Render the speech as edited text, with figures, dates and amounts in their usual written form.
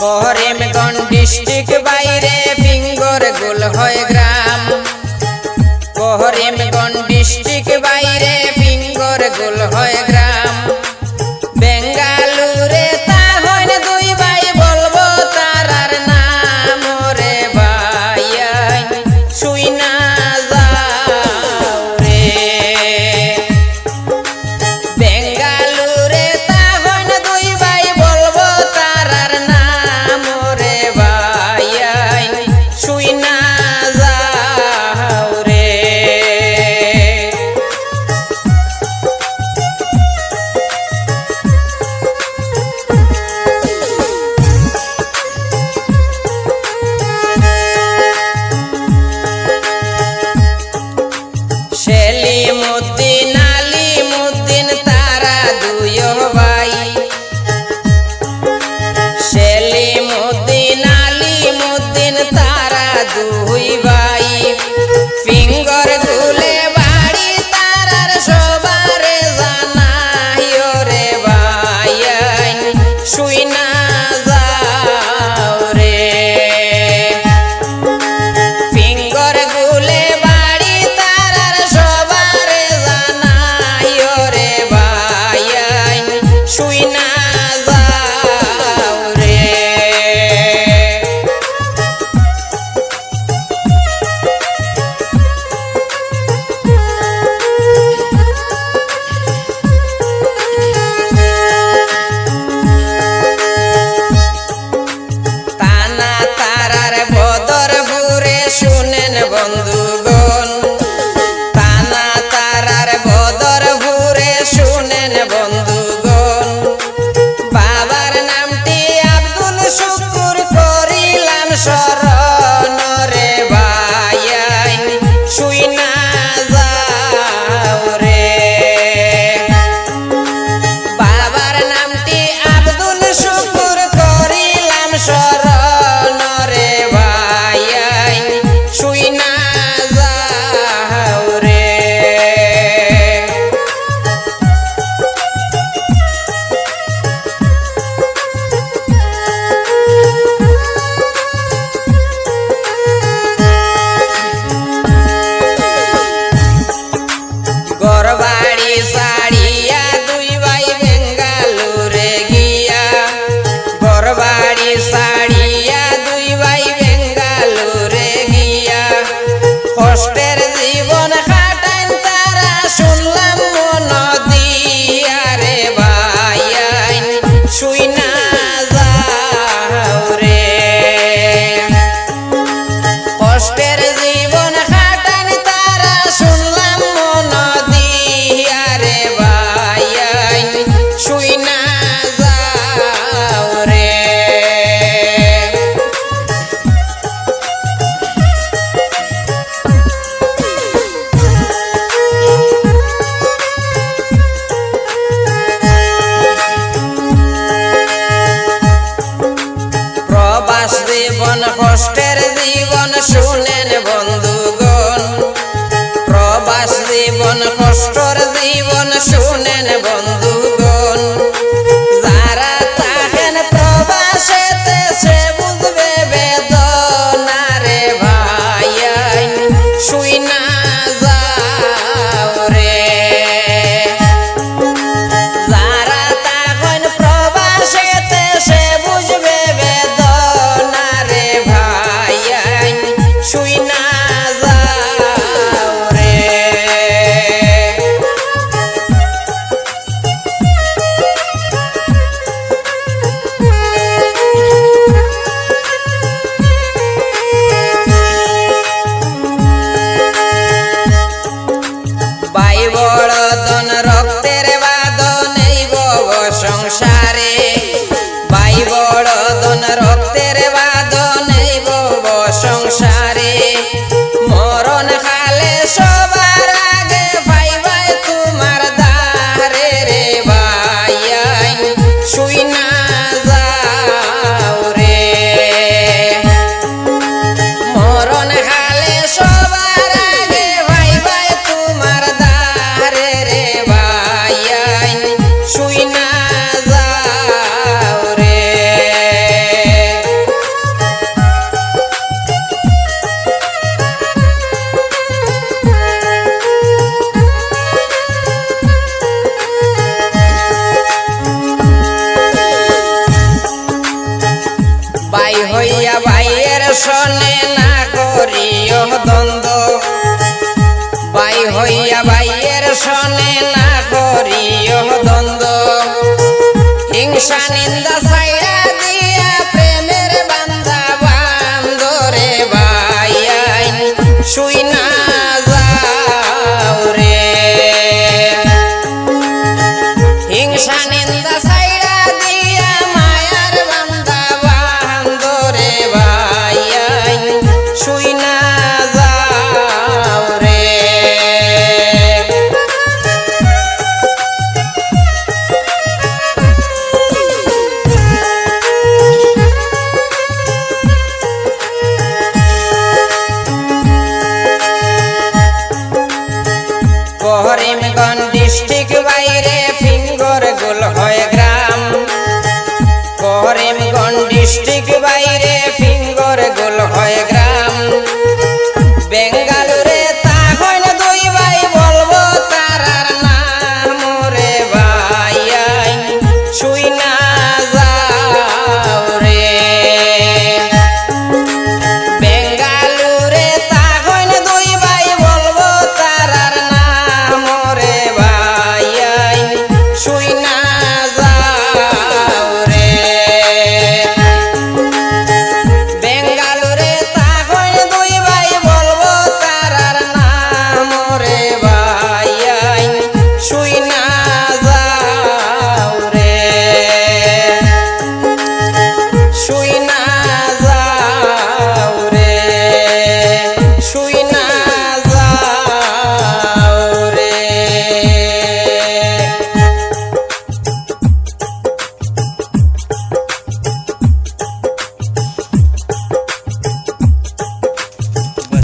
Karimganj district বাইরে finger গোল হয় গ্রাম। Karimganj district বাইরে ফিঙ্গর গোল হয় গ্রাম। বেঙ্গালুরে তা হইন দুই ভাই বলবো তারার নাম রে ভাই শুই না যাও রে। বেঙ্গালুরে তা হইন দুই ভাই বলবো তারার নাম রে ভাই শুই না যাও রে। সেলিমউদ্দিন আলিমউদ্দিন তারা দুই ভাই। সেলিমউদ্দিন আলিমউদ্দিন তারা দুই ভাই। ফিঙ্গর গুলে বাড়ি তারার সবারে জানাই রে ভাই শুই না যাও রে। ফিঙ্গর গুলে বাড়ি তারার সবারে জানাই রে ভাই শুই না যাও রে। তানা তারার বদরপুরে শুনেন বন্ধুগণ। তানা তারার বদরপুরে শুনেন বন্ধুগণ। বাবার নামটি আব্দুল শুকুর করিলাম শরণ রে ভাই শুই না যাও রে। বাবার নামটি আব্দুল শুকুর করিলাম শরণ রে ভাই শুই না যাও রে। গরবাড়ি সাড়িয়া দুই ভাই বেঙ্গালুরে গিয়া। গরবাড়ি সাড়িয়া দুই ভাই বেঙ্গালুরে গিয়া। কষ্টের জীবন কাটাইন তারা শুনলাম মন দিয়া রে ভাই শুই না যাও রে। কষ্টের জীবন কাটাইন তারা শুনলাম মন দিয়া রে ভাই শুই না যাও রে। প্রবাস জীবন কষ্টের জীবন শুনেন বন্ধুগণ। প্রবাস জীবন কষ্টের জীবন শুনেন বন্ধুগণ। যারা থাকেন প্রবাসেতে সে বুঝবে বেদনা রে ভাই শুই না যাও রে। যারা থাকেন প্রবাসেতে সে বুঝবে বেদনা রে ভাই শুই না যাও রে। ভাই বড়দন রক্তের বাঁধন এই ভব সংসারে। ভাই বড়দন রক্তের বাঁধন এই ভব সংসারে। মরণ কালে সবার আগে ভাই ভাই তোমার দ্বারে রে ভাই শুই না যাও রে। মরণ কালে সবার আগে ভাই ভাই তোমার দ্বারে রে ভাই শুই না যাও রে। বাই হইয়া বাইয়ের সনে না করিও দ্বন্দ্ব, বাই হইয়া বাইয়ের সনে না করিও দ্বন্দ্ব। হিংসা নিন্দা ছাইড়া দিয়া প্রেমের বান্দা বান্দরে ভাই আইন শুই না যাও রে। হিংসা নিন্দা ছাইড়া দিয়া মায়ার বান্দা বান্দরে ভাই আইন শুই না যাও রে। করিমগঞ্জ ডিস্ট্রিক্ট বাইরে ফিঙ্গর গোল হয় গ্রাম, করিমগঞ্জ ডিস্ট্রিক্ট বাইরে ফিঙ্গর গোল হয় গ্রাম। বেঙ্গালুরে তা হইন দুই ভাই বলবো তারার নাম রে ভাই আইন শুই না যাও রে। বেঙ্গালুরে তা হইন দুই ভাই বলবো তারার নাম রে ভাই আইন শুই না যাও রে। বেঙ্গালুরে তা হইন দুই ভাই বলবো তারার নাম রে ভাই আইন শুই না যাও রে, শুই না যাও রে, শুই না